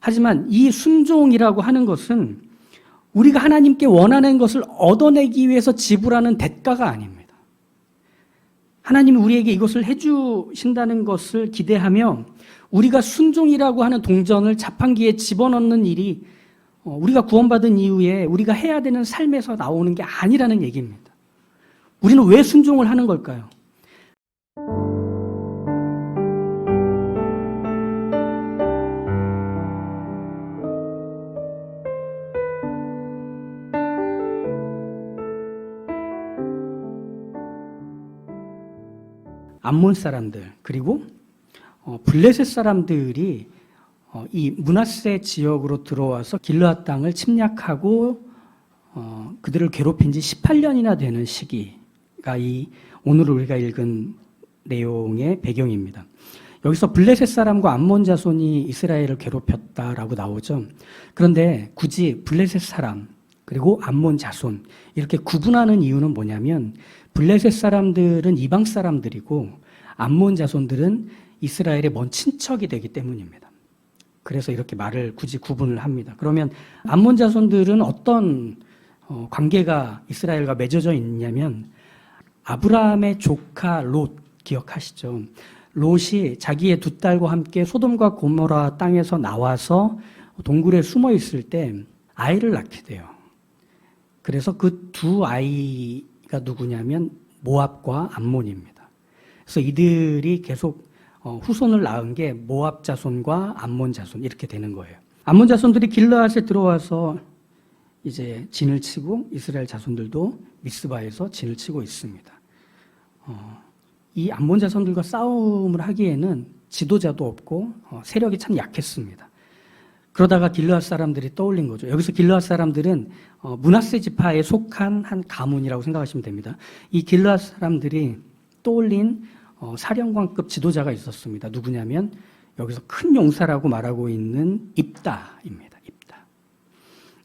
하지만 이 순종이라고 하는 것은 우리가 하나님께 원하는 것을 얻어내기 위해서 지불하는 대가가 아닙니다. 하나님이 우리에게 이것을 해주신다는 것을 기대하며 우리가 순종이라고 하는 동전을 자판기에 집어넣는 일이 우리가 구원받은 이후에 우리가 해야 되는 삶에서 나오는 게 아니라는 얘기입니다. 우리는 왜 순종을 하는 걸까요? 암몬 사람들 그리고 블레셋 사람들이 이 므낫세 지역으로 들어와서 길르앗 땅을 침략하고 그들을 괴롭힌 지 18년이나 되는 시기가 이 오늘 우리가 읽은 내용의 배경입니다. 여기서 블레셋 사람과 암몬 자손이 이스라엘을 괴롭혔다라고 나오죠. 그런데 굳이 블레셋 사람 그리고 암몬 자손 이렇게 구분하는 이유는 뭐냐면 블레셋 사람들은 이방 사람들이고 암몬 자손들은 이스라엘의 먼 친척이 되기 때문입니다. 그래서 이렇게 말을 굳이 구분을 합니다. 그러면 암몬 자손들은 어떤 관계가 이스라엘과 맺어져 있냐면 아브라함의 조카 롯 기억하시죠? 롯이 자기의 두 딸과 함께 소돔과 고모라 땅에서 나와서 동굴에 숨어 있을 때 아이를 낳게 돼요. 그래서 그 두 아이가 누구냐면 모압과 암몬입니다. 그래서 이들이 계속 후손을 낳은 게 모압 자손과 암몬 자손 이렇게 되는 거예요. 암몬 자손들이 길르앗에 들어와서 이제 진을 치고 이스라엘 자손들도 미스바에서 진을 치고 있습니다. 이 암몬 자손들과 싸움을 하기에는 지도자도 없고 세력이 참 약했습니다. 그러다가 길르앗 사람들이 떠올린 거죠. 여기서 길르앗 사람들은 므낫세 지파에 속한 한 가문이라고 생각하시면 됩니다. 이 길르앗 사람들이 떠올린 사령관급 지도자가 있었습니다. 누구냐면 여기서 큰 용사라고 말하고 있는 입다입니다. 입다.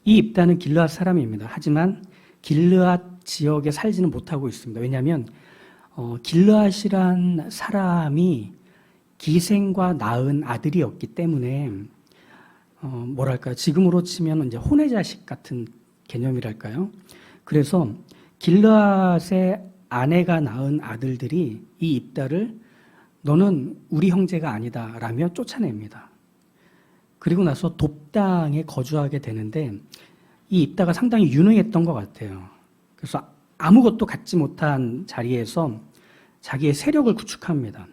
이 입다는 길르앗 사람입니다. 하지만 길르앗 지역에 살지는 못하고 있습니다. 왜냐하면 길르앗이란 사람이 기생과 낳은 아들이었기 때문에 뭐랄까요? 지금으로 치면 이제 혼의 자식 같은 개념이랄까요? 그래서 길르앗의 아내가 낳은 아들들이 이 입다를 너는 우리 형제가 아니다 라며 쫓아냅니다. 그리고 나서 돕당에 거주하게 되는데 이 입다가 상당히 유능했던 것 같아요. 그래서 아무것도 갖지 못한 자리에서 자기의 세력을 구축합니다.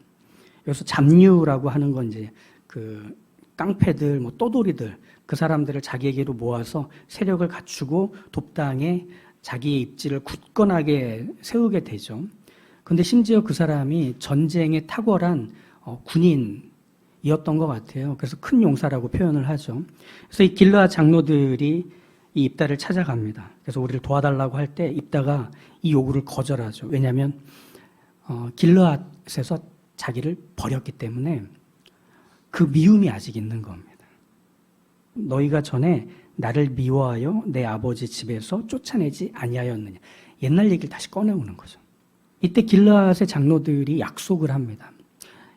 여기서 잡류라고 하는 건 이제 그 깡패들, 뭐 떠돌이들 그 사람들을 자기에게로 모아서 세력을 갖추고 돕당에 자기의 입지를 굳건하게 세우게 되죠. 그런데 심지어 그 사람이 전쟁에 탁월한 군인이었던 것 같아요. 그래서 큰 용사라고 표현을 하죠. 그래서 이 길르앗 장로들이 이 입다를 찾아갑니다. 그래서 우리를 도와달라고 할 때 입다가 이 요구를 거절하죠. 왜냐하면 길르앗에서 자기를 버렸기 때문에 그 미움이 아직 있는 겁니다. 너희가 전에 나를 미워하여 내 아버지 집에서 쫓아내지 아니하였느냐. 옛날 얘기를 다시 꺼내오는 거죠. 이때 길르앗의 장로들이 약속을 합니다.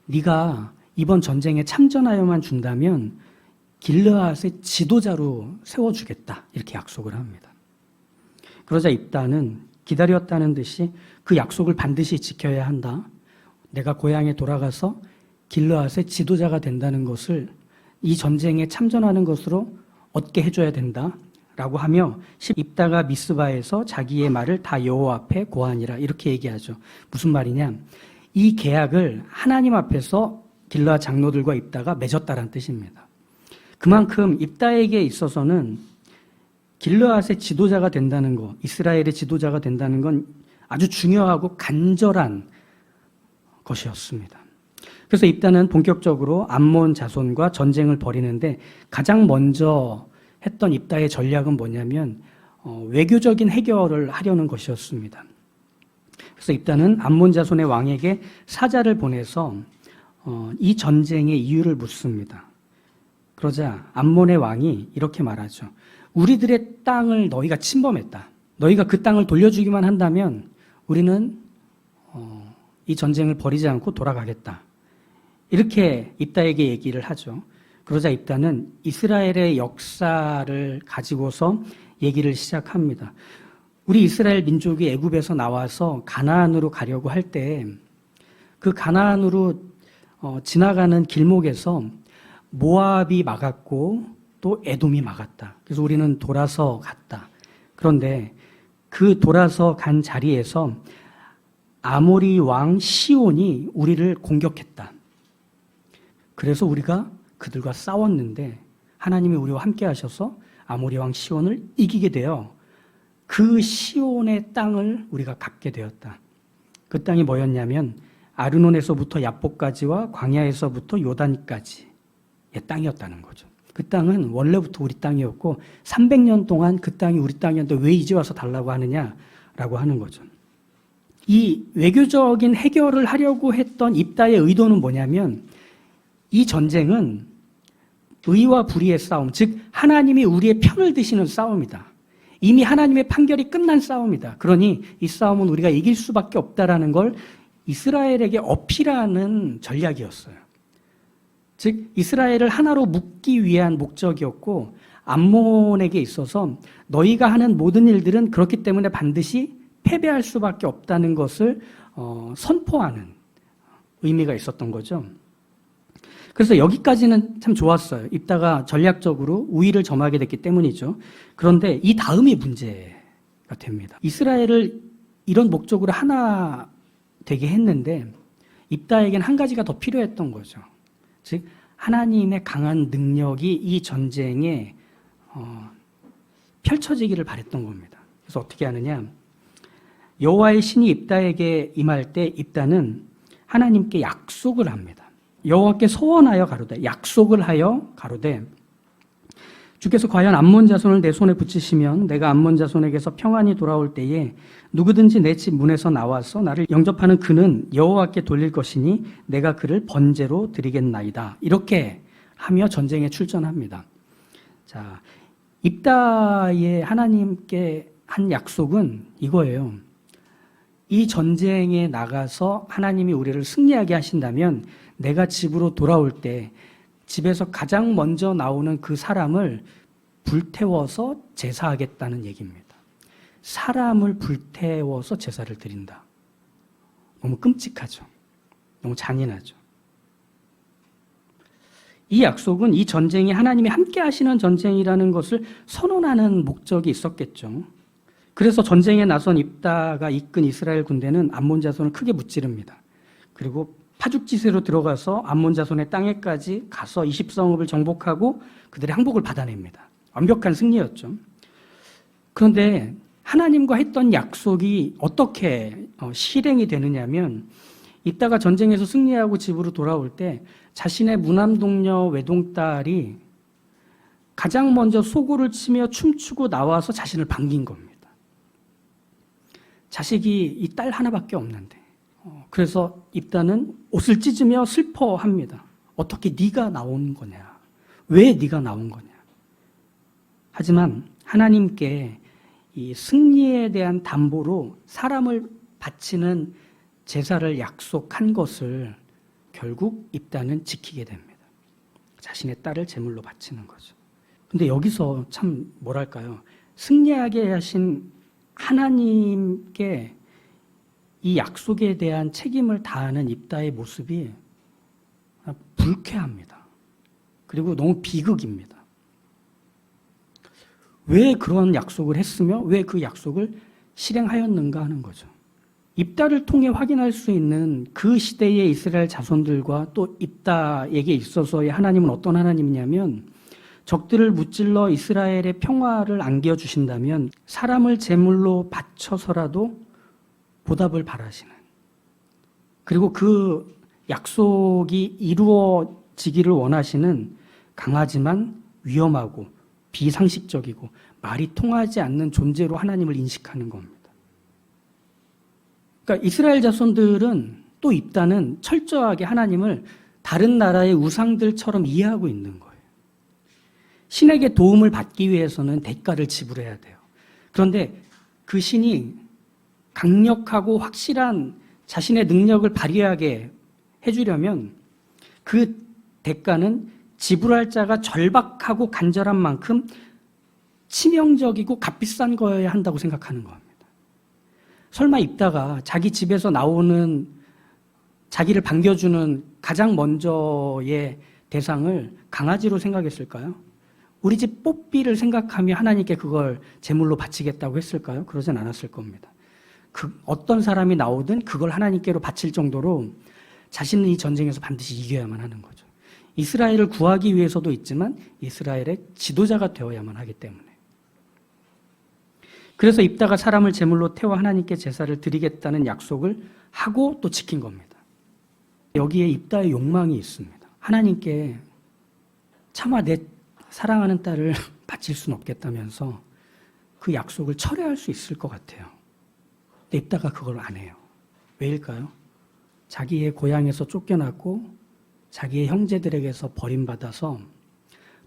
네가 이번 전쟁에 참전하여만 준다면 길르앗의 지도자로 세워주겠다. 이렇게 약속을 합니다. 그러자 입다는 기다렸다는 듯이 그 약속을 반드시 지켜야 한다. 내가 고향에 돌아가서 길르앗의 지도자가 된다는 것을 이 전쟁에 참전하는 것으로 얻게 해줘야 된다라고 하며 입다가 미스바에서 자기의 말을 다 여호와 앞에 고하니라 이렇게 얘기하죠. 무슨 말이냐? 이 계약을 하나님 앞에서 길르앗 장로들과 입다가 맺었다는 뜻입니다. 그만큼 입다에게 있어서는 길르앗의 지도자가 된다는 것, 이스라엘의 지도자가 된다는 건 아주 중요하고 간절한 것이었습니다. 그래서 입다는 본격적으로 암몬 자손과 전쟁을 벌이는데 가장 먼저 했던 입다의 전략은 뭐냐면 외교적인 해결을 하려는 것이었습니다. 그래서 입다는 암몬 자손의 왕에게 사자를 보내서 이 전쟁의 이유를 묻습니다. 그러자 암몬의 왕이 이렇게 말하죠. 우리들의 땅을 너희가 침범했다. 너희가 그 땅을 돌려주기만 한다면 우리는 이 전쟁을 벌이지 않고 돌아가겠다. 이렇게 입다에게 얘기를 하죠. 그러자 입다는 이스라엘의 역사를 가지고서 얘기를 시작합니다. 우리 이스라엘 민족이 애굽에서 나와서 가나안으로 가려고 할 때 그 가나안으로 지나가는 길목에서 모압이 막았고 또 에돔이 막았다. 그래서 우리는 돌아서 갔다. 그런데 그 돌아서 간 자리에서 아모리 왕 시온이 우리를 공격했다. 그래서 우리가 그들과 싸웠는데 하나님이 우리와 함께 하셔서 아모리 왕 시온을 이기게 되어 그 시온의 땅을 우리가 갖게 되었다. 그 땅이 뭐였냐면 아르논에서부터 야복까지와 광야에서부터 요단까지의 땅이었다는 거죠. 그 땅은 원래부터 우리 땅이었고 300년 동안 그 땅이 우리 땅이었는데 왜 이제 와서 달라고 하느냐라고 하는 거죠. 이 외교적인 해결을 하려고 했던 입다의 의도는 뭐냐면 이 전쟁은 의와 불의의 싸움, 즉 하나님이 우리의 편을 드시는 싸움이다. 이미 하나님의 판결이 끝난 싸움이다. 그러니 이 싸움은 우리가 이길 수밖에 없다라는 걸 이스라엘에게 어필하는 전략이었어요. 즉 이스라엘을 하나로 묶기 위한 목적이었고 암몬에게 있어서 너희가 하는 모든 일들은 그렇기 때문에 반드시 패배할 수밖에 없다는 것을 선포하는 의미가 있었던 거죠. 그래서 여기까지는 참 좋았어요. 입다가 전략적으로 우위를 점하게 됐기 때문이죠. 그런데 이 다음이 문제가 됩니다. 이스라엘을 이런 목적으로 하나 되게 했는데 입다에겐 한 가지가 더 필요했던 거죠. 즉 하나님의 강한 능력이 이 전쟁에 펼쳐지기를 바랬던 겁니다. 그래서 어떻게 하느냐? 여호와의 신이 입다에게 임할 때 입다는 하나님께 약속을 합니다. 여호와께 소원하여 가로되, 약속을 하여 가로되, 주께서 과연 암몬 자손을 내 손에 붙이시면 내가 암몬 자손에게서 평안히 돌아올 때에 누구든지 내 집 문에서 나와서 나를 영접하는 그는 여호와께 돌릴 것이니 내가 그를 번제로 드리겠나이다. 이렇게 하며 전쟁에 출전합니다. 자, 입다의 하나님께 한 약속은 이거예요. 이 전쟁에 나가서 하나님이 우리를 승리하게 하신다면 내가 집으로 돌아올 때 집에서 가장 먼저 나오는 그 사람을 불태워서 제사하겠다는 얘기입니다. 사람을 불태워서 제사를 드린다. 너무 끔찍하죠. 너무 잔인하죠. 이 약속은 이 전쟁이 하나님이 함께 하시는 전쟁이라는 것을 선언하는 목적이 있었겠죠. 그래서 전쟁에 나선 입다가 이끈 이스라엘 군대는 암몬 자손을 크게 무찌릅니다. 그리고 파죽지세로 들어가서 암몬 자손의 땅에까지 가서 20성읍을 정복하고 그들의 항복을 받아냅니다. 완벽한 승리였죠. 그런데 하나님과 했던 약속이 어떻게 실행이 되느냐면 이따가 전쟁에서 승리하고 집으로 돌아올 때 자신의 무남동녀 외동딸이 가장 먼저 소고를 치며 춤추고 나와서 자신을 반긴 겁니다. 자식이 이 딸 하나밖에 없는데 그래서 입다는 옷을 찢으며 슬퍼합니다. 어떻게 네가 나온 거냐? 왜 네가 나온 거냐? 하지만 하나님께 이 승리에 대한 담보로 사람을 바치는 제사를 약속한 것을 결국 입다는 지키게 됩니다. 자신의 딸을 제물로 바치는 거죠. 근데 여기서 참 뭐랄까요? 승리하게 하신 하나님께 이 약속에 대한 책임을 다하는 입다의 모습이 불쾌합니다. 그리고 너무 비극입니다. 왜 그런 약속을 했으며 왜 그 약속을 실행하였는가 하는 거죠. 입다를 통해 확인할 수 있는 그 시대의 이스라엘 자손들과 또 입다에게 있어서의 하나님은 어떤 하나님이냐면 적들을 무찔러 이스라엘의 평화를 안겨주신다면 사람을 제물로 바쳐서라도 보답을 바라시는, 그리고 그 약속이 이루어지기를 원하시는 강하지만 위험하고 비상식적이고 말이 통하지 않는 존재로 하나님을 인식하는 겁니다. 그러니까 이스라엘 자손들은 또 입다는 철저하게 하나님을 다른 나라의 우상들처럼 이해하고 있는 거예요. 신에게 도움을 받기 위해서는 대가를 지불해야 돼요. 그런데 그 신이 강력하고 확실한 자신의 능력을 발휘하게 해주려면 그 대가는 지불할 자가 절박하고 간절한 만큼 치명적이고 값비싼 거여야 한다고 생각하는 겁니다. 설마 입다가 자기 집에서 나오는 자기를 반겨주는 가장 먼저의 대상을 강아지로 생각했을까요? 우리 집 뽀삐를 생각하며 하나님께 그걸 제물로 바치겠다고 했을까요? 그러진 않았을 겁니다. 어떤 사람이 나오든 그걸 하나님께로 바칠 정도로 자신은 이 전쟁에서 반드시 이겨야만 하는 거죠. 이스라엘을 구하기 위해서도 있지만 이스라엘의 지도자가 되어야만 하기 때문에. 그래서 입다가 사람을 제물로 태워 하나님께 제사를 드리겠다는 약속을 하고 또 지킨 겁니다. 여기에 입다의 욕망이 있습니다. 하나님께 차마 내 사랑하는 딸을 바칠 수는 없겠다면서 그 약속을 철회할 수 있을 것 같아요. 근데 입다가 그걸 안 해요. 왜일까요? 자기의 고향에서 쫓겨났고 자기의 형제들에게서 버림받아서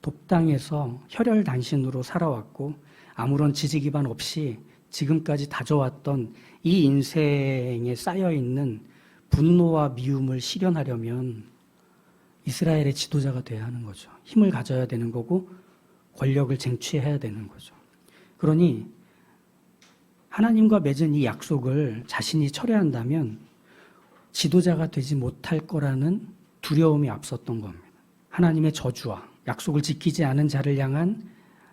돕당에서 혈혈단신으로 살아왔고 아무런 지지 기반 없이 지금까지 다져왔던 이 인생에 쌓여있는 분노와 미움을 실현하려면 이스라엘의 지도자가 돼야 하는 거죠. 힘을 가져야 되는 거고 권력을 쟁취해야 되는 거죠. 그러니 하나님과 맺은 이 약속을 자신이 철회한다면 지도자가 되지 못할 거라는 두려움이 앞섰던 겁니다. 하나님의 저주와 약속을 지키지 않은 자를 향한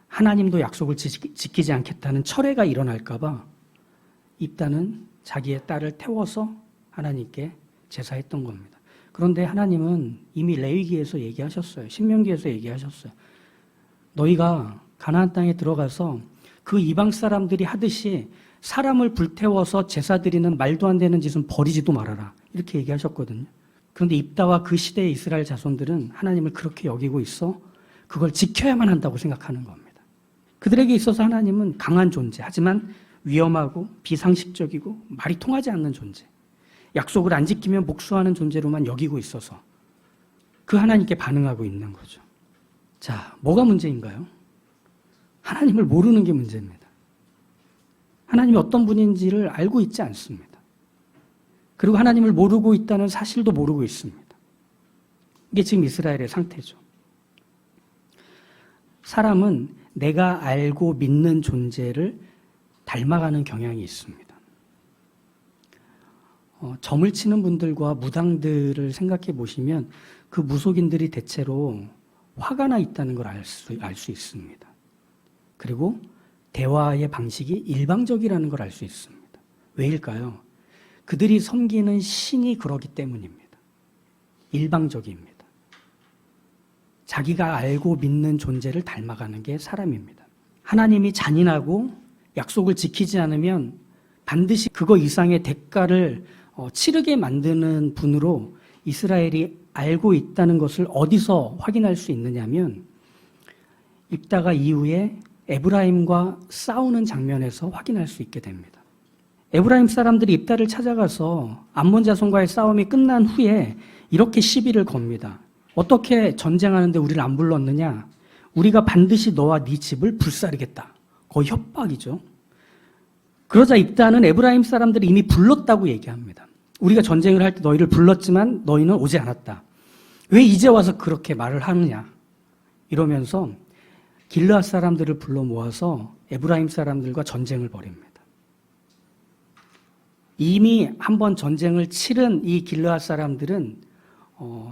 하나님도 약속을 지키지 않겠다는 철회가 일어날까 봐 입다는 자기의 딸을 태워서 하나님께 제사했던 겁니다. 그런데 하나님은 이미 레위기에서 얘기하셨어요. 신명기에서 얘기하셨어요. 너희가 가나안 땅에 들어가서 그 이방 사람들이 하듯이 사람을 불태워서 제사 드리는 말도 안 되는 짓은 버리지도 말아라. 이렇게 얘기하셨거든요. 그런데 입다와 그 시대의 이스라엘 자손들은 하나님을 그렇게 여기고 있어 그걸 지켜야만 한다고 생각하는 겁니다. 그들에게 있어서 하나님은 강한 존재, 하지만 위험하고 비상식적이고 말이 통하지 않는 존재, 약속을 안 지키면 목수하는 존재로만 여기고 있어서 그 하나님께 반응하고 있는 거죠. 자, 뭐가 문제인가요? 하나님을 모르는 게 문제입니다. 하나님이 어떤 분인지를 알고 있지 않습니다. 그리고 하나님을 모르고 있다는 사실도 모르고 있습니다. 이게 지금 이스라엘의 상태죠. 사람은 내가 알고 믿는 존재를 닮아가는 경향이 있습니다. 점을 치는 분들과 무당들을 생각해 보시면 그 무속인들이 대체로 화가 나 있다는 걸 알 수 있습니다. 그리고 대화의 방식이 일방적이라는 걸 알 수 있습니다. 왜일까요? 그들이 섬기는 신이 그러기 때문입니다. 일방적입니다. 자기가 알고 믿는 존재를 닮아가는 게 사람입니다. 하나님이 잔인하고 약속을 지키지 않으면 반드시 그거 이상의 대가를 치르게 만드는 분으로 이스라엘이 알고 있다는 것을 어디서 확인할 수 있느냐면 입다가 이후에 에브라임과 싸우는 장면에서 확인할 수 있게 됩니다. 에브라임 사람들이 입다를 찾아가서 암몬 자손과의 싸움이 끝난 후에 이렇게 시비를 겁니다. 어떻게 전쟁하는데 우리를 안 불렀느냐? 우리가 반드시 너와 네 집을 불사르겠다. 거의 협박이죠. 그러자 입다는 에브라임 사람들이 이미 불렀다고 얘기합니다. 우리가 전쟁을 할 때 너희를 불렀지만 너희는 오지 않았다. 왜 이제 와서 그렇게 말을 하느냐? 이러면서 길르앗 사람들을 불러 모아서 에브라임 사람들과 전쟁을 벌입니다. 이미 한번 전쟁을 치른 이 길르앗 사람들은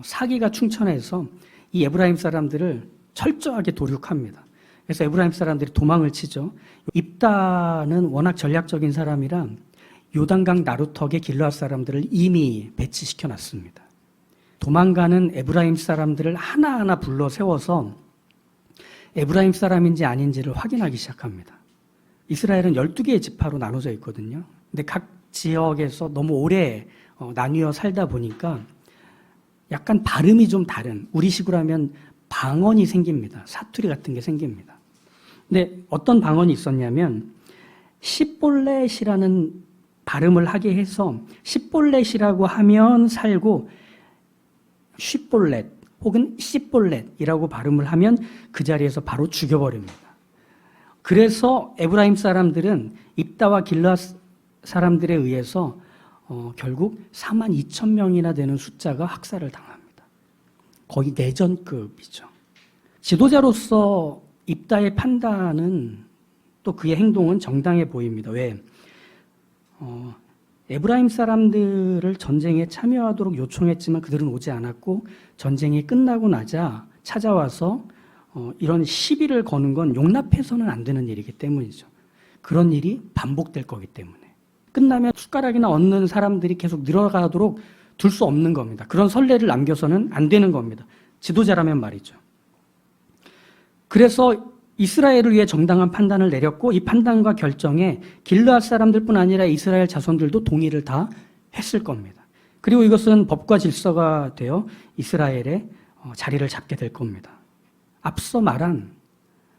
사기가 충천해서 이 에브라임 사람들을 철저하게 도륙합니다. 그래서 에브라임 사람들이 도망을 치죠. 입다는 워낙 전략적인 사람이라 요단강 나루턱에 길르앗 사람들을 이미 배치시켜 놨습니다. 도망가는 에브라임 사람들을 하나하나 불러 세워서 에브라임 사람인지 아닌지를 확인하기 시작합니다. 이스라엘은 12개의 지파로 나눠져 있거든요. 근데 각 지역에서 너무 오래 나뉘어 살다 보니까 약간 발음이 좀 다른, 우리식으로 하면 방언이 생깁니다. 사투리 같은 게 생깁니다. 근데 어떤 방언이 있었냐면 시볼렛이라는 발음을 하게 해서 시볼렛이라고 하면 살고 쉬볼렛 혹은 시볼렛이라고 발음을 하면 그 자리에서 바로 죽여버립니다. 그래서 에브라임 사람들은 입다와 길르앗 사람들에 의해서 결국 42,000명이나 되는 숫자가 학살을 당합니다. 거의 내전급이죠. 지도자로서 입다의 판단은 또 그의 행동은 정당해 보입니다. 왜? 에브라임 사람들을 전쟁에 참여하도록 요청했지만 그들은 오지 않았고 전쟁이 끝나고 나자 찾아와서 이런 시비를 거는 건 용납해서는 안 되는 일이기 때문이죠. 그런 일이 반복될 거기 때문에. 끝나면 숟가락이나 얻는 사람들이 계속 늘어가도록 둘 수 없는 겁니다. 그런 선례를 남겨서는 안 되는 겁니다. 지도자라면 말이죠. 그래서 이스라엘을 위해 정당한 판단을 내렸고 이 판단과 결정에 길르앗 사람들뿐 아니라 이스라엘 자손들도 동의를 다 했을 겁니다. 그리고 이것은 법과 질서가 되어 이스라엘의 자리를 잡게 될 겁니다. 앞서 말한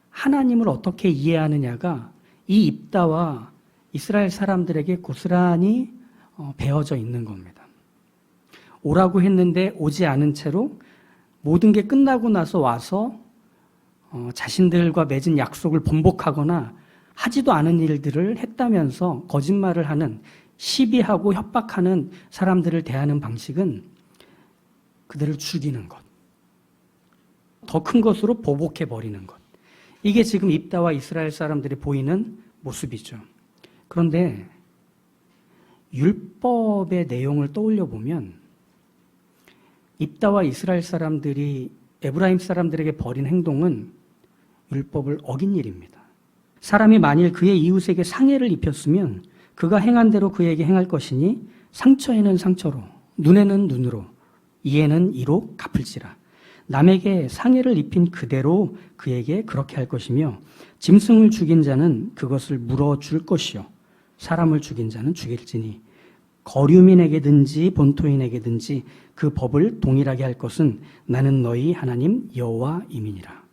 하나님을 어떻게 이해하느냐가 이 입다와 이스라엘 사람들에게 고스란히 배어져 있는 겁니다. 오라고 했는데 오지 않은 채로 모든 게 끝나고 나서 와서 자신들과 맺은 약속을 번복하거나 하지도 않은 일들을 했다면서 거짓말을 하는, 시비하고 협박하는 사람들을 대하는 방식은 그들을 죽이는 것, 더 큰 것으로 보복해버리는 것. 이게 지금 입다와 이스라엘 사람들이 보이는 모습이죠. 그런데 율법의 내용을 떠올려 보면 입다와 이스라엘 사람들이 에브라임 사람들에게 벌인 행동은 율법을 어긴 일입니다. 사람이 만일 그의 이웃에게 상해를 입혔으면 그가 행한 대로 그에게 행할 것이니 상처에는 상처로, 눈에는 눈으로, 이에는 이로 갚을지라. 남에게 상해를 입힌 그대로 그에게 그렇게 할 것이며 짐승을 죽인 자는 그것을 물어줄 것이요 사람을 죽인 자는 죽일지니 거류민에게든지 본토인에게든지 그 법을 동일하게 할 것은 나는 너희 하나님 여호와임이니라.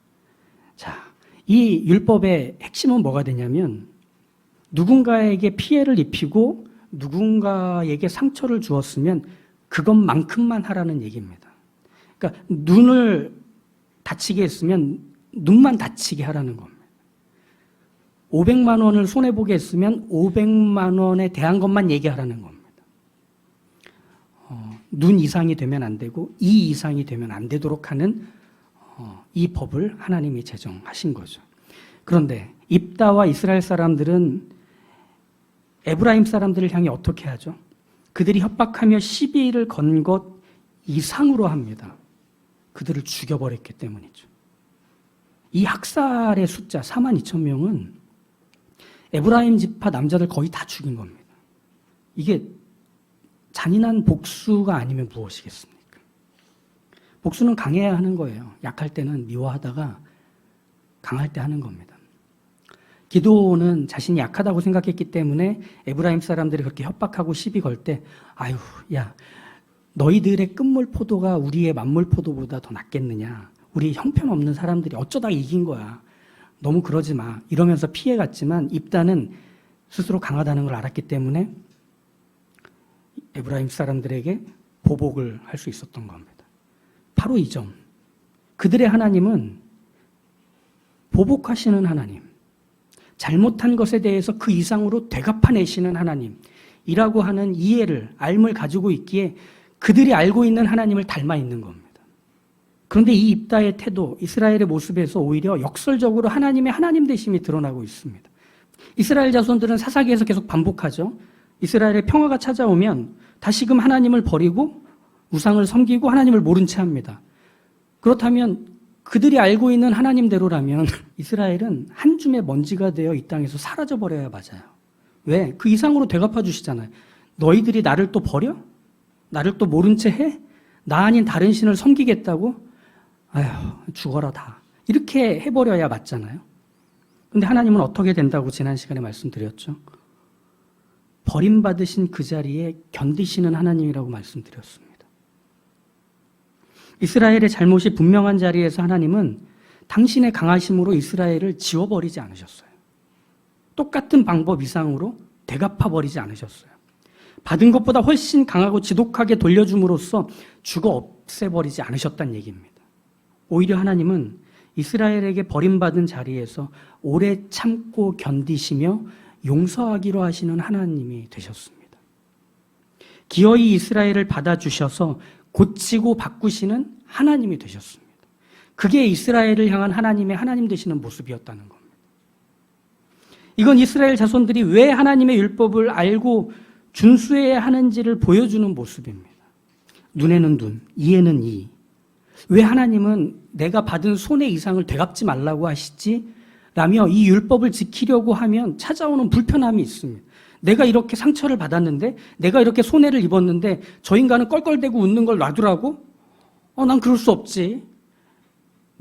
자, 이 율법의 핵심은 뭐가 되냐면 누군가에게 피해를 입히고 누군가에게 상처를 주었으면 그것만큼만 하라는 얘기입니다. 그러니까 눈을 다치게 했으면 눈만 다치게 하라는 겁니다. 500만 원을 손해보게 했으면 500만 원에 대한 것만 얘기하라는 겁니다. 눈 이상이 되면 안 되고 이 이상이 되면 안 되도록 하는 이 법을 하나님이 제정하신 거죠. 그런데 입다와 이스라엘 사람들은 에브라임 사람들을 향해 어떻게 하죠? 그들이 협박하며 시비를 건 것 이상으로 합니다. 그들을 죽여버렸기 때문이죠. 이 학살의 숫자 42,000명은 에브라임 지파 남자들 거의 다 죽인 겁니다. 이게 잔인한 복수가 아니면 무엇이겠습니까? 복수는 강해야 하는 거예요. 약할 때는 미워하다가 강할 때 하는 겁니다. 기드온은 자신이 약하다고 생각했기 때문에 에브라임 사람들이 그렇게 협박하고 시비 걸 때 아유, 야, 너희들의 끝물 포도가 우리의 만물 포도보다 더 낫겠느냐. 우리 형편없는 사람들이 어쩌다 이긴 거야. 너무 그러지 마. 이러면서 피해갔지만 입다는 스스로 강하다는 걸 알았기 때문에 에브라임 사람들에게 보복을 할 수 있었던 겁니다. 바로 이 점. 그들의 하나님은 보복하시는 하나님, 잘못한 것에 대해서 그 이상으로 되갚아내시는 하나님이라고 하는 이해를, 알을 가지고 있기에 그들이 알고 있는 하나님을 닮아 있는 겁니다. 그런데 이 입다의 태도, 이스라엘의 모습에서 오히려 역설적으로 하나님의 하나님 되심이 드러나고 있습니다. 이스라엘 자손들은 사사기에서 계속 반복하죠. 이스라엘의 평화가 찾아오면 다시금 하나님을 버리고 우상을 섬기고 하나님을 모른 채 합니다. 그렇다면 그들이 알고 있는 하나님대로라면 이스라엘은 한 줌의 먼지가 되어 이 땅에서 사라져버려야 맞아요. 왜? 그 이상으로 되갚아 주시잖아요. 너희들이 나를 또 버려? 나를 또 모른 채 해? 나 아닌 다른 신을 섬기겠다고? 아휴, 죽어라 다. 이렇게 해버려야 맞잖아요. 근데 하나님은 어떻게 된다고 지난 시간에 말씀드렸죠? 버림받으신 그 자리에 견디시는 하나님이라고 말씀드렸습니다. 이스라엘의 잘못이 분명한 자리에서 하나님은 당신의 강하심으로 이스라엘을 지워버리지 않으셨어요. 똑같은 방법 이상으로 되갚아버리지 않으셨어요. 받은 것보다 훨씬 강하고 지독하게 돌려줌으로써 죽어 없애버리지 않으셨다는 얘기입니다. 오히려 하나님은 이스라엘에게 버림받은 자리에서 오래 참고 견디시며 용서하기로 하시는 하나님이 되셨습니다. 기어이 이스라엘을 받아주셔서 고치고 바꾸시는 하나님이 되셨습니다. 그게 이스라엘을 향한 하나님의 하나님 되시는 모습이었다는 겁니다. 이건 이스라엘 자손들이 왜 하나님의 율법을 알고 준수해야 하는지를 보여주는 모습입니다. 눈에는 눈, 이에는 이. 왜 하나님은 내가 받은 손의 이상을 되갚지 말라고 하시지? 라며 이 율법을 지키려고 하면 찾아오는 불편함이 있습니다. 내가 이렇게 상처를 받았는데, 내가 이렇게 손해를 입었는데 저 인간은 껄껄대고 웃는 걸 놔두라고? 난 그럴 수 없지.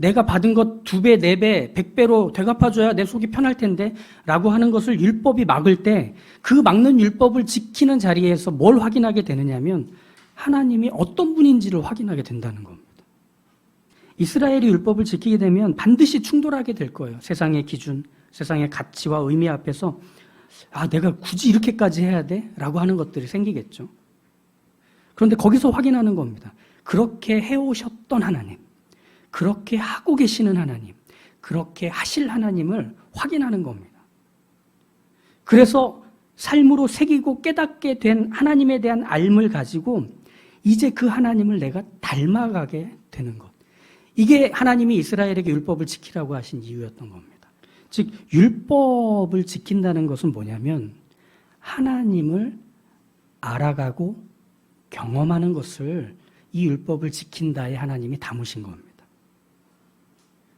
내가 받은 것 2배, 4배, 100배로 되갚아줘야 내 속이 편할 텐데 라고 하는 것을 율법이 막을 때 그 막는 율법을 지키는 자리에서 뭘 확인하게 되느냐면 하나님이 어떤 분인지를 확인하게 된다는 겁니다. 이스라엘이 율법을 지키게 되면 반드시 충돌하게 될 거예요. 세상의 기준, 세상의 가치와 의미 앞에서 내가 굳이 이렇게까지 해야 돼? 라고 하는 것들이 생기겠죠. 그런데 거기서 확인하는 겁니다. 그렇게 해오셨던 하나님, 그렇게 하고 계시는 하나님, 그렇게 하실 하나님을 확인하는 겁니다. 그래서 삶으로 새기고 깨닫게 된 하나님에 대한 알을 가지고 이제 그 하나님을 내가 닮아가게 되는 것. 이게 하나님이 이스라엘에게 율법을 지키라고 하신 이유였던 겁니다. 즉 율법을 지킨다는 것은 뭐냐면 하나님을 알아가고 경험하는 것을 이 율법을 지킨다에 하나님이 담으신 겁니다.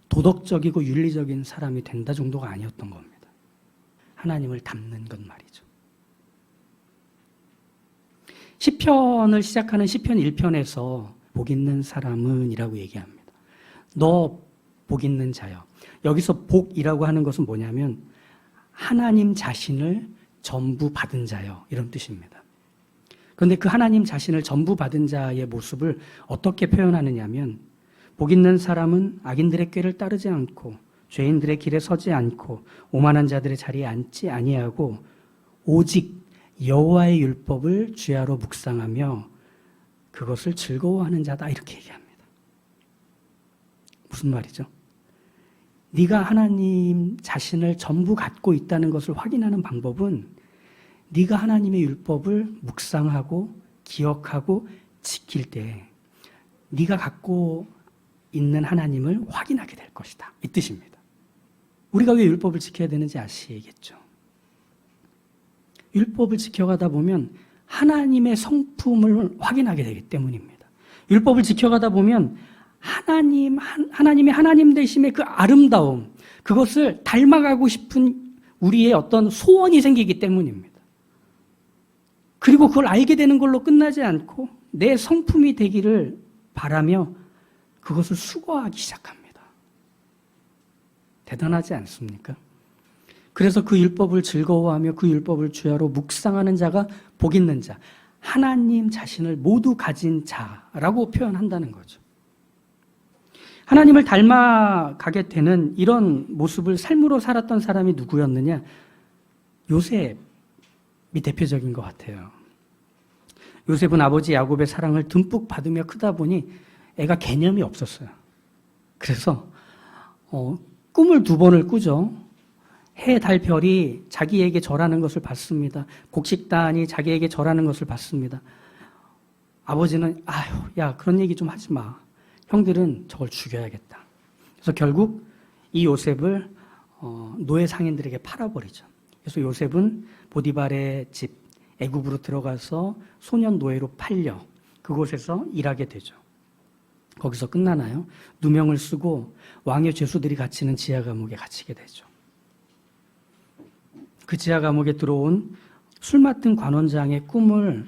도덕적이고 윤리적인 사람이 된다 정도가 아니었던 겁니다. 하나님을 닮는 것 말이죠. 시편을 시작하는 시편 1편에서 복 있는 사람은 이라고 얘기합니다. 너 복 있는 자여. 여기서 복이라고 하는 것은 뭐냐면 하나님 자신을 전부 받은 자여 이런 뜻입니다. 그런데 그 하나님 자신을 전부 받은 자의 모습을 어떻게 표현하느냐면 복 있는 사람은 악인들의 꾀를 따르지 않고 죄인들의 길에 서지 않고 오만한 자들의 자리에 앉지 아니하고 오직 여호와의 율법을 주야로 묵상하며 그것을 즐거워하는 자다 이렇게 얘기합니다. 무슨 말이죠? 네가 하나님 자신을 전부 갖고 있다는 것을 확인하는 방법은 네가 하나님의 율법을 묵상하고 기억하고 지킬 때 네가 갖고 있는 하나님을 확인하게 될 것이다. 이 뜻입니다. 우리가 왜 율법을 지켜야 되는지 아시겠죠? 율법을 지켜가다 보면 하나님의 성품을 확인하게 되기 때문입니다. 율법을 지켜가다 보면 하나님의 하나님 되심의 그 아름다움, 그것을 닮아가고 싶은 우리의 어떤 소원이 생기기 때문입니다. 그리고 그걸 알게 되는 걸로 끝나지 않고 내 성품이 되기를 바라며 그것을 수고하기 시작합니다. 대단하지 않습니까? 그래서 그 율법을 즐거워하며 그 율법을 주야로 묵상하는 자가 복 있는 자, 하나님 자신을 모두 가진 자라고 표현한다는 거죠. 하나님을 닮아가게 되는 이런 모습을 삶으로 살았던 사람이 누구였느냐? 요셉이 대표적인 것 같아요. 요셉은 아버지 야곱의 사랑을 듬뿍 받으며 크다 보니 애가 개념이 없었어요. 그래서 꿈을 2번을 꾸죠. 해, 달, 별이 자기에게 절하는 것을 봤습니다. 곡식단이 자기에게 절하는 것을 봤습니다. 아버지는 야 그런 얘기 좀 하지 마. 형들은 저걸 죽여야겠다. 그래서 결국 이 요셉을 노예 상인들에게 팔아버리죠. 그래서 요셉은 보디발의 집 애굽으로 들어가서 소년 노예로 팔려 그곳에서 일하게 되죠. 거기서 끝나나요? 누명을 쓰고 왕의 죄수들이 갇히는 지하 감옥에 갇히게 되죠. 그 지하 감옥에 들어온 술 맡은 관원장의 꿈을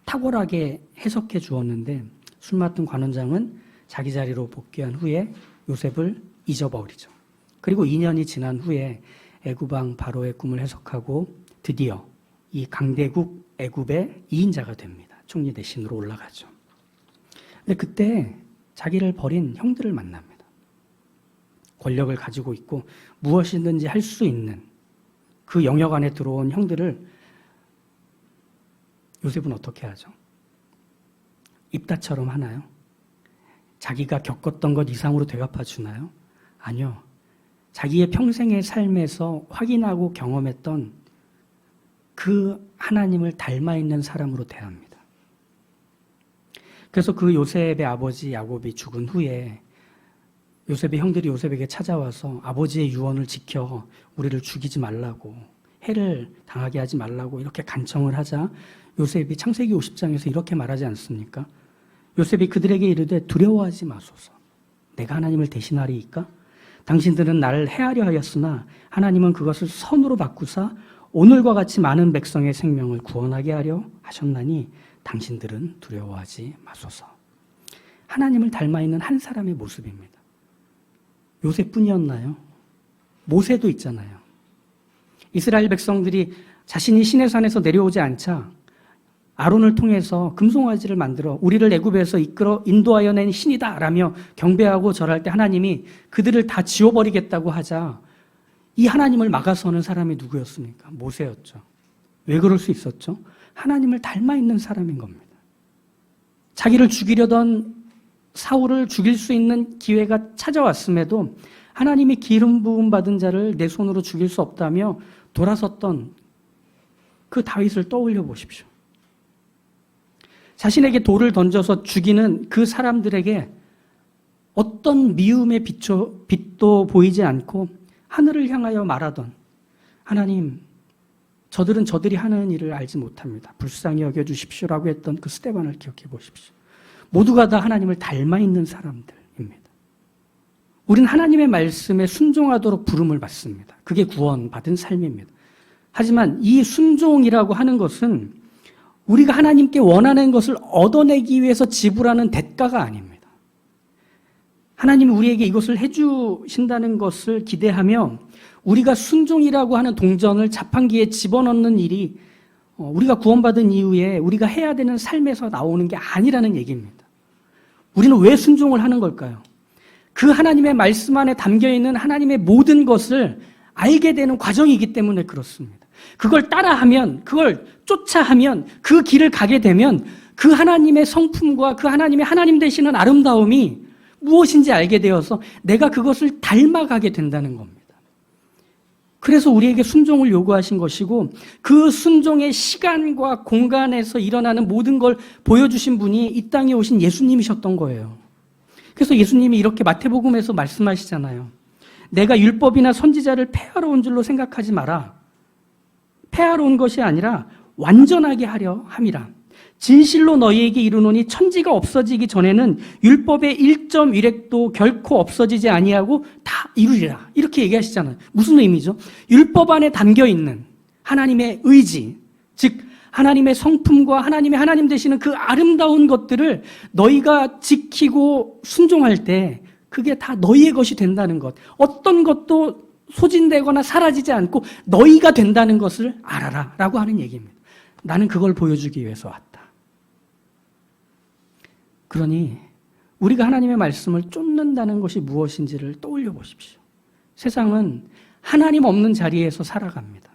탁월하게 해석해 주었는데 술 맡은 관원장은 자기 자리로 복귀한 후에 요셉을 잊어버리죠. 그리고 2년이 지난 후에 애굽 왕 바로의 꿈을 해석하고 드디어 이 강대국 애굽의 2인자가 됩니다. 총리 대신으로 올라가죠. 근데 그때 자기를 버린 형들을 만납니다. 권력을 가지고 있고 무엇이든지 할 수 있는 그 영역 안에 들어온 형들을 요셉은 어떻게 하죠? 입다처럼 하나요? 자기가 겪었던 것 이상으로 되갚아 주나요? 아니요. 자기의 평생의 삶에서 확인하고 경험했던 그 하나님을 닮아 있는 사람으로 대합니다. 그래서 그 요셉의 아버지 야곱이 죽은 후에 요셉의 형들이 요셉에게 찾아와서 아버지의 유언을 지켜 우리를 죽이지 말라고, 해를 당하게 하지 말라고 이렇게 간청을 하자 요셉이 창세기 50장에서 이렇게 말하지 않습니까? 요셉이 그들에게 이르되 두려워하지 마소서. 내가 하나님을 대신하리이까? 당신들은 나를 해하려 하였으나 하나님은 그것을 선으로 바꾸사 오늘과 같이 많은 백성의 생명을 구원하게 하려 하셨나니 당신들은 두려워하지 마소서. 하나님을 닮아 있는 한 사람의 모습입니다. 요셉뿐이었나요? 모세도 있잖아요. 이스라엘 백성들이 자신이 시내산에서 내려오지 않자 아론을 통해서 금송아지를 만들어 우리를 애굽에서 이끌어 인도하여 낸 신이다 라며 경배하고 절할 때 하나님이 그들을 다 지워버리겠다고 하자 이 하나님을 막아서는 사람이 누구였습니까? 모세였죠. 왜 그럴 수 있었죠? 하나님을 닮아 있는 사람인 겁니다. 자기를 죽이려던 사울을 죽일 수 있는 기회가 찾아왔음에도 하나님이 기름 부음 받은 자를 내 손으로 죽일 수 없다며 돌아섰던 그 다윗을 떠올려 보십시오. 자신에게 돌을 던져서 죽이는 그 사람들에게 어떤 미움의 빛도 보이지 않고 하늘을 향하여 말하던 하나님, 저들은 저들이 하는 일을 알지 못합니다. 불쌍히 여겨주십시오라고 했던 그 스데반을 기억해 보십시오. 모두가 다 하나님을 닮아 있는 사람들입니다. 우린 하나님의 말씀에 순종하도록 부름을 받습니다. 그게 구원받은 삶입니다. 하지만 이 순종이라고 하는 것은 우리가 하나님께 원하는 것을 얻어내기 위해서 지불하는 대가가 아닙니다. 하나님이 우리에게 이것을 해주신다는 것을 기대하며 우리가 순종이라고 하는 동전을 자판기에 집어넣는 일이 우리가 구원받은 이후에 우리가 해야 되는 삶에서 나오는 게 아니라는 얘기입니다. 우리는 왜 순종을 하는 걸까요? 그 하나님의 말씀 안에 담겨있는 하나님의 모든 것을 알게 되는 과정이기 때문에 그렇습니다. 그걸 따라하면, 그걸 쫓아하면, 그 길을 가게 되면 그 하나님의 성품과 그 하나님의 하나님 되시는 아름다움이 무엇인지 알게 되어서 내가 그것을 닮아가게 된다는 겁니다. 그래서 우리에게 순종을 요구하신 것이고 그 순종의 시간과 공간에서 일어나는 모든 걸 보여주신 분이 이 땅에 오신 예수님이셨던 거예요. 그래서 예수님이 이렇게 마태복음에서 말씀하시잖아요. 내가 율법이나 선지자를 폐하러 온 줄로 생각하지 마라. 폐하러 온 것이 아니라 완전하게 하려 함이라. 진실로 너희에게 이르노니 천지가 없어지기 전에는 율법의 1.1획도 결코 없어지지 아니하고 다 이루리라. 이렇게 얘기하시잖아요. 무슨 의미죠? 율법 안에 담겨있는 하나님의 의지, 즉 하나님의 성품과 하나님의 하나님 되시는 그 아름다운 것들을 너희가 지키고 순종할 때 그게 다 너희의 것이 된다는 것. 어떤 것도 소진되거나 사라지지 않고 너희가 된다는 것을 알아라 라고 하는 얘기입니다. 나는 그걸 보여주기 위해서 왔다. 그러니 우리가 하나님의 말씀을 쫓는다는 것이 무엇인지를 떠올려 보십시오. 세상은 하나님 없는 자리에서 살아갑니다.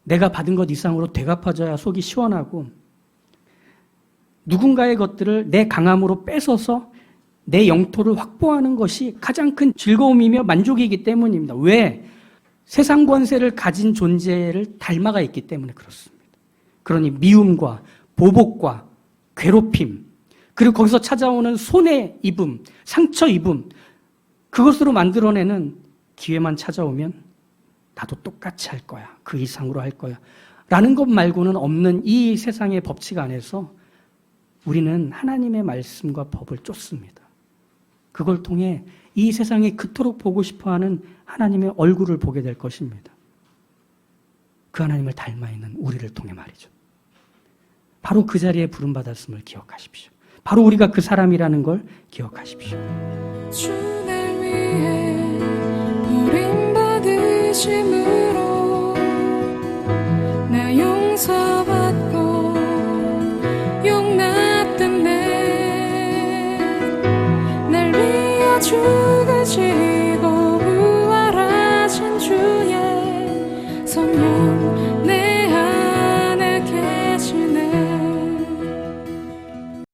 내가 받은 것 이상으로 되갚아져야 속이 시원하고 누군가의 것들을 내 강함으로 뺏어서 내 영토를 확보하는 것이 가장 큰 즐거움이며 만족이기 때문입니다. 왜? 세상 권세를 가진 존재를 닮아가 있기 때문에 그렇습니다. 그러니 미움과 보복과 괴롭힘, 그리고 거기서 찾아오는 손해 입음, 상처 입음, 그것으로 만들어내는 기회만 찾아오면 나도 똑같이 할 거야. 그 이상으로 할 거야. 라는 것 말고는 없는 이 세상의 법칙 안에서 우리는 하나님의 말씀과 법을 쫓습니다. 그걸 통해 이 세상에 그토록 보고 싶어하는 하나님의 얼굴을 보게 될 것입니다. 그 하나님을 닮아 있는 우리를 통해 말이죠. 바로 그 자리에 부름받았음을 기억하십시오. 바로 우리가 그 사람이라는 걸 기억하십시오. 주를 위해 버림받으심으로 나 용서받고 용납됐네. 날 위하여 죽으신